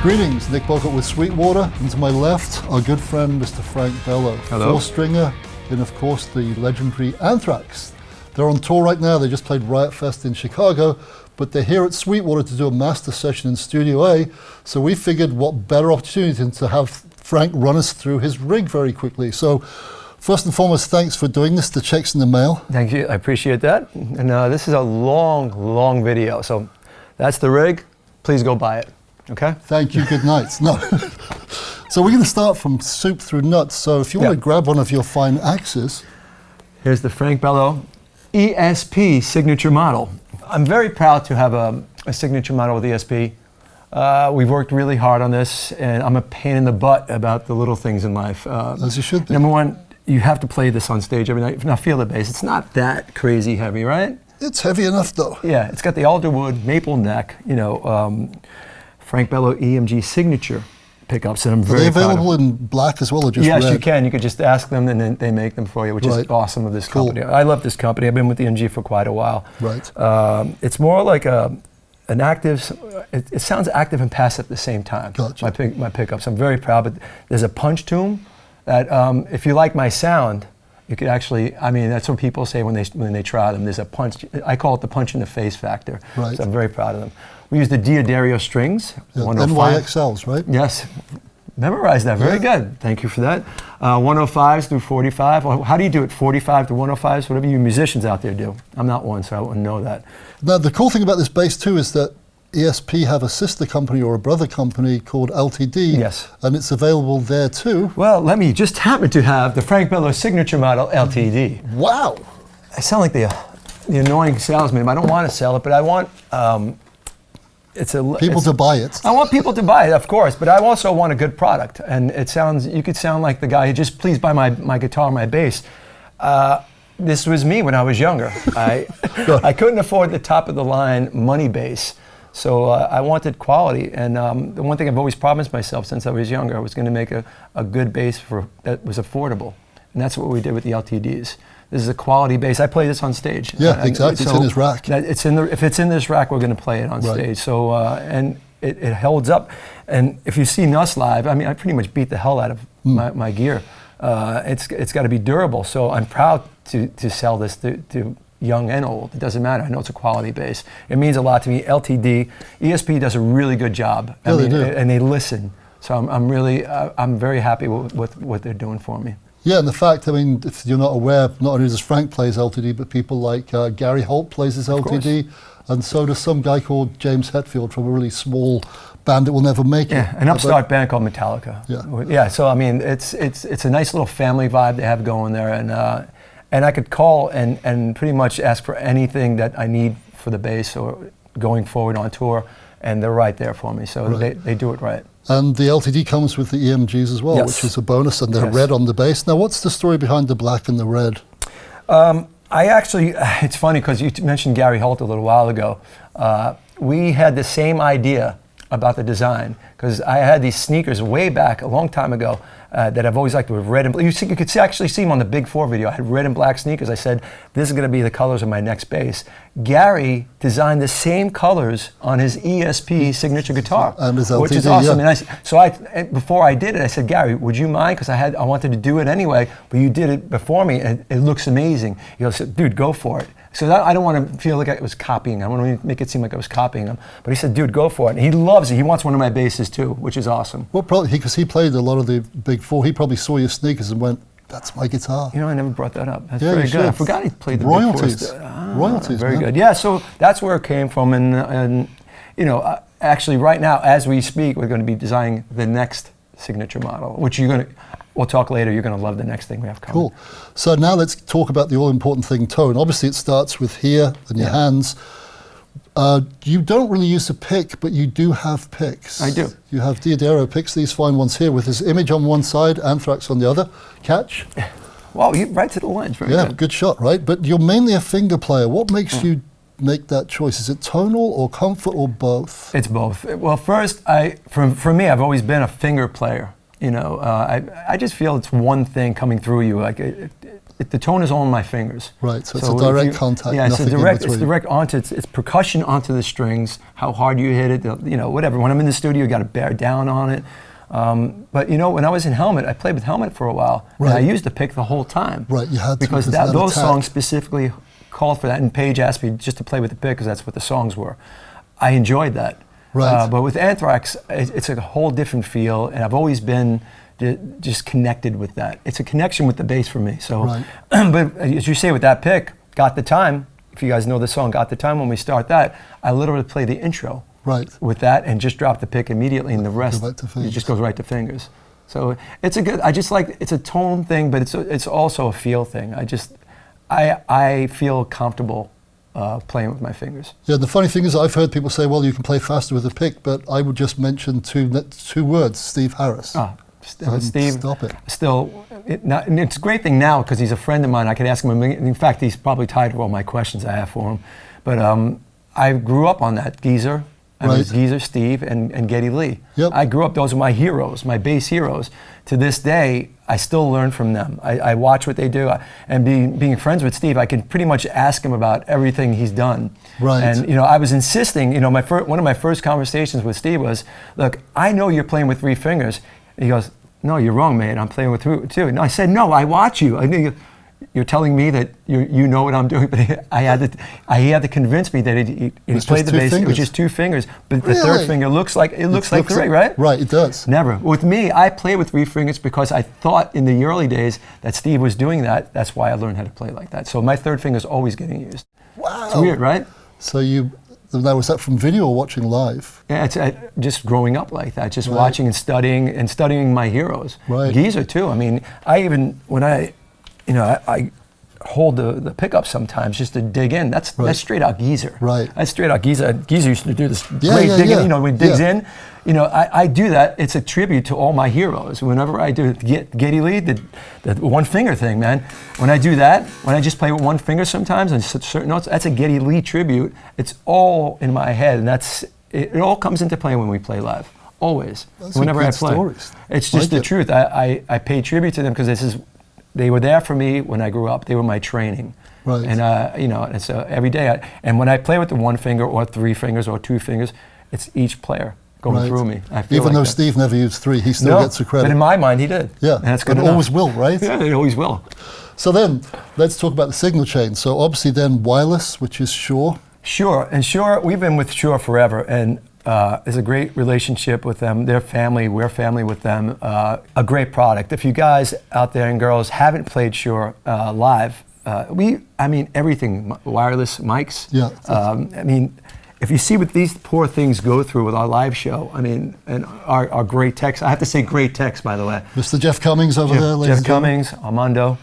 Greetings, Nick Bowcott with Sweetwater, and to my left, our good friend, Mr. Frank Bello. Hello. Four-stringer in, of course, the legendary Anthrax. They're on tour right now. They just played Riot Fest in Chicago, but they're here at Sweetwater to do a master session in Studio A, so we figured what better opportunity than to have Frank run us through his rig very quickly. So, first and foremost, thanks for doing this. The check's in the mail. Thank you, I appreciate that. And this is a long video, so that's the rig. Please go buy it, okay? Thank you, good night. No. So we're going to start from soup through nuts. So if you want to grab one of your fine axes. Here's the Frank Bello ESP signature model. I'm very proud to have a signature model with ESP. We've worked really hard on this, and I'm a pain in the butt about the little things in life. As you should be. Number one, you have to play this on stage every night. Now feel the bass. It's not that crazy heavy, right? It's heavy enough though. Yeah, it's got the alderwood maple neck, you know, Frank Bello EMG signature pickups, and I'm very proud of. Are they available in black as well, or just red? Yes, you can. You could just ask them, and then they make them for you, which is awesome of this company. I love this company. I've been with EMG for quite a while. Right. It's more like an active. It sounds active and passive at the same time. Gotcha. My pickups. I'm very proud. But there's a punch to them that, if you like my sound, you could actually. I mean, that's what people say when they try them. There's a punch. I call it the punch in the face factor. Right. So I'm very proud of them. We use the Diodario strings. Yeah, 105. NYXLs, right? Yes. Memorize that. Very good. Thank you for that. 105s through 45. Well, how do you do it? 45 to 105s? Whatever you musicians out there do. I'm not one, so I wouldn't know that. Now, the cool thing about this bass too is that ESP have a sister company or a brother company called LTD. Yes. And it's available there too. Well, let me just happen to have the Frank Bello signature model LTD. Wow. I sound like the annoying salesman. I don't want to sell it, but I want people to buy it. I want people to buy it, of course, but I also want a good product. And you could sound like the guy who just, please buy my guitar, my bass. This was me when I was younger. I couldn't afford the top of the line money bass. So I wanted quality, and the one thing I've always promised myself since I was younger, I was going to make a good bass that was affordable. And that's what we did with the LTDs. This is a quality bass. I play this on stage. Yeah, exactly. It's in his rack. If it's in this rack, we're going to play it on stage. So and it holds up. And if you've seen us live, I mean, I pretty much beat the hell out of my gear. It's got to be durable. So I'm proud to sell this to young and old. It doesn't matter. I know it's a quality bass. It means a lot to me. LTD, ESP does a really good job. Yeah, they do. And they listen. So I'm very happy with what they're doing for me. Yeah, and the fact, I mean, if you're not aware, not only does Frank plays LTD, but people like Gary Holt plays his LTD, and so does some guy called James Hetfield from a really small band that will never make it. Yeah, an upstart band called Metallica. Yeah. So I mean, it's a nice little family vibe they have going there, and I could call and pretty much ask for anything that I need for the bass or going forward on tour, and they're right there for me. So they do it right. And the LTD comes with the EMGs as well, which is a bonus, and they're red on the bass. Now, what's the story behind the black and the red? It's funny because you mentioned Gary Holt a little while ago. We had the same idea about the design, because I had these sneakers way back a long time ago that I've always liked with red and black. You could actually see them on the Big 4 video. I had red and black sneakers. I said, this is going to be the colors of my next bass. Gary designed the same colors on his ESP signature guitar, and his LTD, which is awesome. And before I did it, I said, Gary, would you mind? Because I wanted to do it anyway, but you did it before me, and it looks amazing. He goes, dude, go for it. So I don't want to feel like I was copying him. I want to make it seem like I was copying him. But he said, dude, go for it. And he loves it. He wants one of my basses too, which is awesome. Well, probably because he played a lot of the Big 4. He probably saw your sneakers and went, that's my guitar. You know, I never brought that up. That's very good. I forgot he played the royalties. Big 4. Royalties, very man. good. Yeah, so that's where it came from. And you know, actually right now, as we speak, we're going to be designing the next signature model, which we'll talk later. You're going to love the next thing we have coming. Cool. So now let's talk about the all-important thing, tone. Obviously, it starts with here and your hands. You don't really use a pick, but you do have picks. I do. You have Diodario picks, these fine ones here, with his image on one side, Anthrax on the other. Catch? Wow, you right to the lens. Very good. Good shot, right? But you're mainly a finger player. What makes you make that choice? Is it tonal or comfort or both? It's both. Well, first, for me, I've always been a finger player. You know, I just feel it's one thing coming through you. Like the tone is all in my fingers. Right, so it's a direct contact, yeah, nothing it's direct onto, it's percussion onto the strings, how hard you hit it, you know, whatever. When I'm in the studio, you got to bear down on it. But you know, when I was in Helmet, I played with Helmet for a while, and I used the pick the whole time. Right, you had to. Because those songs specifically called for that, and Paige asked me just to play with the pick because that's what the songs were. I enjoyed that. Right. But with Anthrax, it's a whole different feel, and I've always been just connected with that. It's a connection with the bass for me. So, right. But as you say, with that pick, Got the Time. If you guys know the song Got the Time, when we start that, I literally play the intro. Right. With that, and just drop the pick immediately, and the rest it just goes right to fingers. So it's a good. I just like it's a tone thing, but it's also a feel thing. I feel comfortable playing with my fingers. Yeah, the funny thing is I've heard people say, well, you can play faster with a pick, but I would just mention two words, Steve Harris. Steve, stop it. Still, it's a great thing now because he's a friend of mine. I could ask him, in fact, he's probably tired of all my questions I have for him. But I grew up on that, Geezer. I was Geezer, Steve, and Geddy Lee. Yep. I grew up, those are my heroes, my bass heroes. To this day, I still learn from them. I watch what they do, and being friends with Steve, I can pretty much ask him about everything he's done. Right. And you know, I was insisting. You know, one of my first conversations with Steve was, "Look, I know you're playing with 3 fingers." And he goes, "No, you're wrong, man. I'm playing with 2." No, I said, "No, I watch you. I knew you're telling me that you know what I'm doing," but he had to convince me that he played the bass. It was just 2 fingers, but the third finger looks like 3, right? Right, it does. Never. With me, I play with 3 fingers because I thought in the early days that Steve was doing that. That's why I learned how to play like that. So my third finger is always getting used. Wow. It's weird, right? So now, was that from video or watching live? Yeah, it's just growing up like that, just watching and studying my heroes. Right. Geezer too. I mean, when I hold the pickup sometimes just to dig in. That's straight out Geezer. Right. That's straight out Geezer. Geezer used to do this great digging. You know, when he digs in. You know, I do that. It's a tribute to all my heroes. Whenever I do Geddy Lee, the 1 finger thing, man. When I do that, when I just play with 1 finger sometimes on certain notes, that's a Geddy Lee tribute. It's all in my head, and it all comes into play when we play live. Always. That's whenever I play. Stories. It's just the truth. I pay tribute to them because they were there for me when I grew up. They were my training. Right. And you know, and so every day, and when I play with the 1 finger or 3 fingers or 2 fingers, it's each player going through me. I feel even though that. Steve never used 3, he still gets the credit. But in my mind, he did. Yeah, and that's good. And always will, right? Yeah, it always will. So then, let's talk about the signal chain. So obviously, then wireless, which is Shure. Shure, and Shure, we've been with Shure forever, and there's a great relationship with them. They're family, we're family with them. A great product. If you guys out there and girls haven't played Shure live, everything, wireless mics. Yeah. If you see what these poor things go through with our live show, and our great techs, I have to say great techs, by the way. Mr. Jeff Cummings over there, ladies Jeff Cummings, Armando,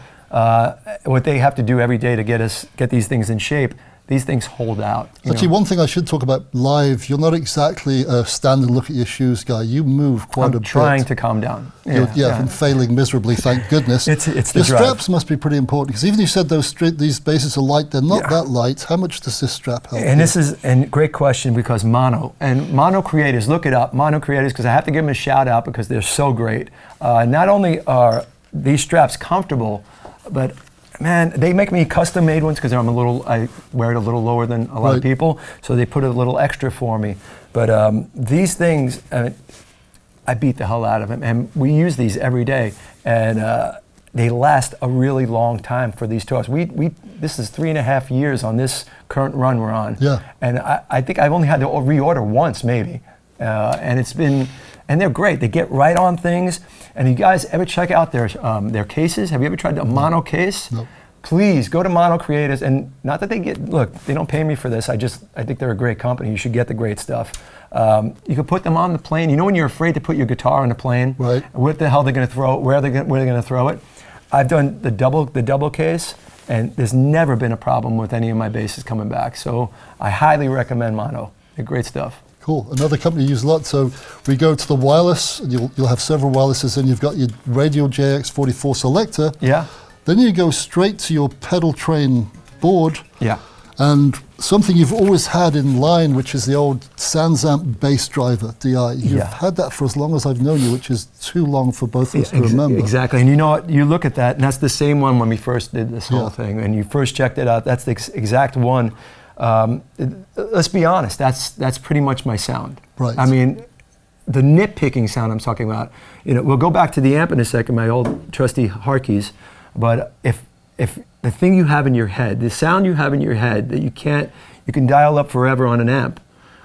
what they have to do every day to get these things in shape. These things hold out. Actually, one thing I should talk about live, you're not exactly a stand and look at your shoes guy. You move quite a bit. I'm trying to calm down. And failing miserably, thank goodness. It's the Your drive. straps must be pretty important, because even you said these basses are light, they're not that light. How much does this strap help? And this is a great question, because Mono Creators, look it up, Mono Creators, because I have to give them a shout out because they're so great. Not only are these straps comfortable, but man, they make me custom-made ones because I wear it a little lower than a lot of people, so they put a little extra for me. But these things, I beat the hell out of them, and we use these every day, and they last a really long time for these tours. This is 3.5 years on this current run we're on, and I think I've only had to reorder once, maybe, and they're great. They get right on things. And you guys ever check out their cases? Have you ever tried a Mono case? No. Please go to Mono Creators, and not that they don't pay me for this. I think they're a great company. You should get the great stuff. You can put them on the plane. You know when you're afraid to put your guitar on the plane? Right. What the hell they're going to throw it? Where they're going to throw it? I've done the double case, and there's never been a problem with any of my basses coming back. So I highly recommend Mono. They're great stuff. Cool. Another company you use a lot. So we go to the wireless, and you'll have several wirelesses, and you've got your Radial JX44 selector. Yeah. Then you go straight to your pedal train board. Yeah. And something you've always had in line, which is the old SansAmp bass driver, DI. You've had that for as long as I've known you, which is too long for both of us to remember. Exactly. And you know what? You look at that, and that's the same one when we first did this whole thing, and you first checked it out. That's the exact one. Let's be honest. That's pretty much my sound. Right. I mean, the nitpicking sound I'm talking about. You know, we'll go back to the amp in a second, my old trusty Harkeys. But if the thing you have in your head, the sound you have in your head that you can dial up forever on an amp,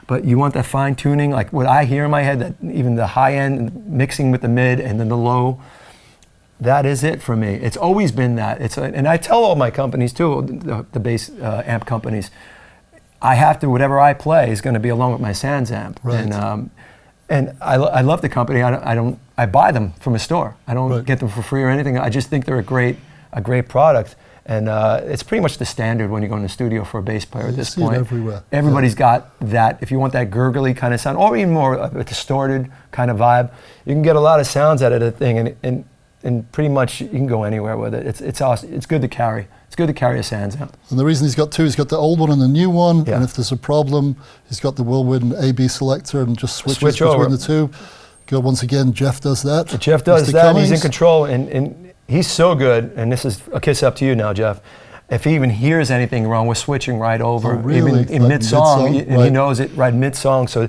but you want that fine tuning, like what I hear in my head, that even the high end mixing with the mid and then the low, that is it for me. It's always been that. And I tell all my companies too, the bass amp companies, I have to, whatever I play is going to be along with my SansAmp. Right. And I love the company. I buy them from a store. I don't get them for free or anything. I just think they're a great product. And it's pretty much the standard when you go in the studio for a bass player at this point. Everywhere. Everybody's got that. If you want that gurgly kind of sound, or even more of a distorted kind of vibe, you can get a lot of sounds out of the thing, and pretty much you can go anywhere with it. It's awesome. It's good to carry. It's good to carry a SansAmp. And the reason he's got two, he's got the old one and the new one, and if there's a problem, he's got the Whirlwind AB selector and just switches between the two. Good. Once again, Jeff does that. Jeff does that. He's in control, and he's so good, and this is a kiss up to you now, Jeff. If he even hears anything wrong, we're switching right over. Really? Even in mid-song, and he knows it right mid-song, so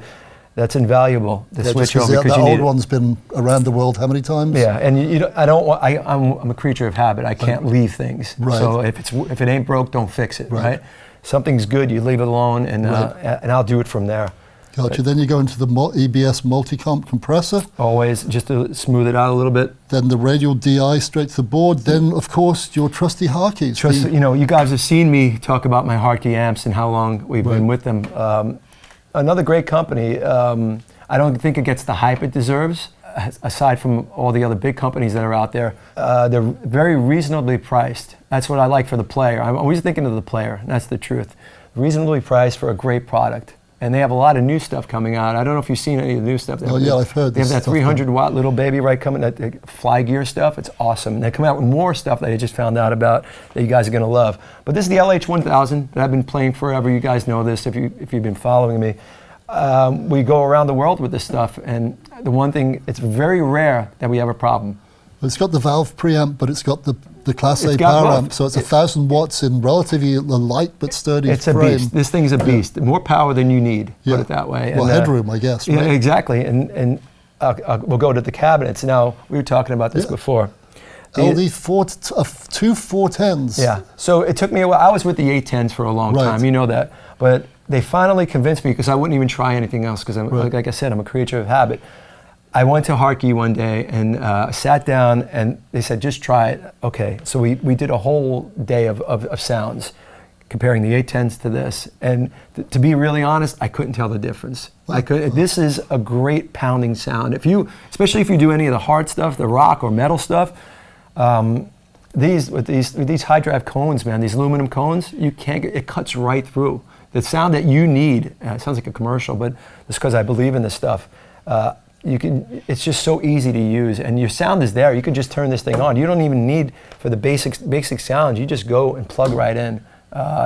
that's invaluable, the switch over. Because the old one's been around the world how many times? Yeah, and I'm a creature of habit. I can't leave things. Right. So if it ain't broke, don't fix it, right? Something's good, you leave it alone, and I'll do it from there. Gotcha. Then you go into the EBS multi-comp compressor. Always, just to smooth it out a little bit. Then the radial DI straight to the board. Then, of course, your trusty Harkeys. You guys have seen me talk about my Harkey amps and how long we've been with them. Another great company. I don't think it gets the hype it deserves, aside from all the other big companies that are out there. They're very reasonably priced. That's what I like for the player. I'm always thinking of the player, and that's the truth. Reasonably priced for a great product. And they have a lot of new stuff coming out. I don't know if you've seen any of the new stuff. I've heard They have that 300-watt little baby coming, that fly gear stuff. It's awesome. And they come out with more stuff that I just found out about that you guys are going to love. But this is the LH1000 that I've been playing forever. You guys know this if you've been following me. We go around the world with this stuff. And the one thing, it's very rare that we have a problem. It's got the valve preamp, but it's got the Class A power amp, so it's 1,000 watts in relatively light but sturdy It's frame. a beast. This thing's a beast. More power than you need, put it that way. Well, headroom, I guess, right? Yeah, exactly. And we'll go to the cabinets. Now, we were talking about this before. LD two 410s. Yeah. So it took me a while. I was with the 810s for a long time. You know that. But they finally convinced me, because I wouldn't even try anything else, because like I said, I'm a creature of habit. I went to Harkey one day and sat down, and they said, just try it. Okay, so we did a whole day of sounds, comparing the 810s to this. And to be really honest, I couldn't tell the difference. This is a great pounding sound. Especially if you do any of the hard stuff, the rock or metal stuff, with these high drive cones, man, these aluminum cones, it cuts right through. The sound that you need, it sounds like a commercial, but it's because I believe in this stuff. It's just so easy to use, and your sound is there. You can just turn this thing on. You don't even need, for the basic sounds, you just go and plug right in.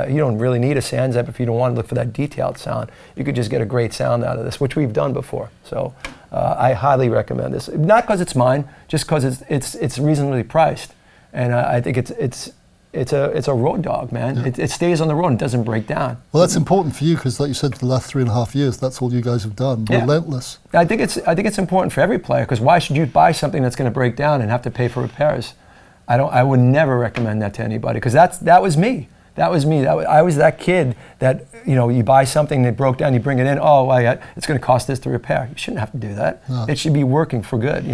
You don't really need a SansAmp if you don't want to look for that detailed sound. You could just get a great sound out of this, which we've done before. So I highly recommend this. Not because it's mine, just because it's reasonably priced, and I think it's a road dog, man. Yeah. It stays on the road and doesn't break down. Well, that's important for you, because like you said, for the last 3.5 years, that's all you guys have done. Relentless. I think it's important for every player, because why should you buy something that's going to break down and have to pay for repairs? I would never recommend that to anybody, because that was me. That was me. I was that kid that, you buy something that broke down, you bring it in, it's going to cost this to repair. You shouldn't have to do that. No. It should be working for good,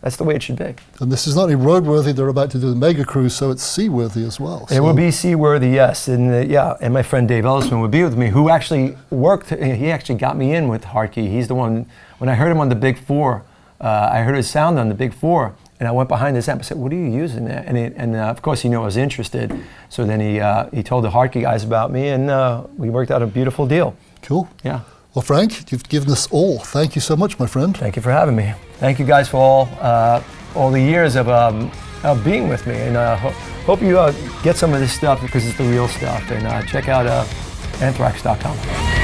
That's the way it should be. And this is not only roadworthy, they're about to do the mega cruise, so it's seaworthy as well. It will be seaworthy, yes. And and my friend Dave Ellisman would be with me, who actually he actually got me in with Harkey. He's the one, when I heard him on the Big Four, I heard his sound on the Big Four, and I went behind this amp and said, what are you using there? And of course, I was interested. So then he told the Harkey guys about me, and we worked out a beautiful deal. Cool. Yeah. Well, Frank, you've given us all. Thank you so much, my friend. Thank you for having me. Thank you guys for all the years of being with me, and hope you get some of this stuff because it's the real stuff. And check out Anthrax.com.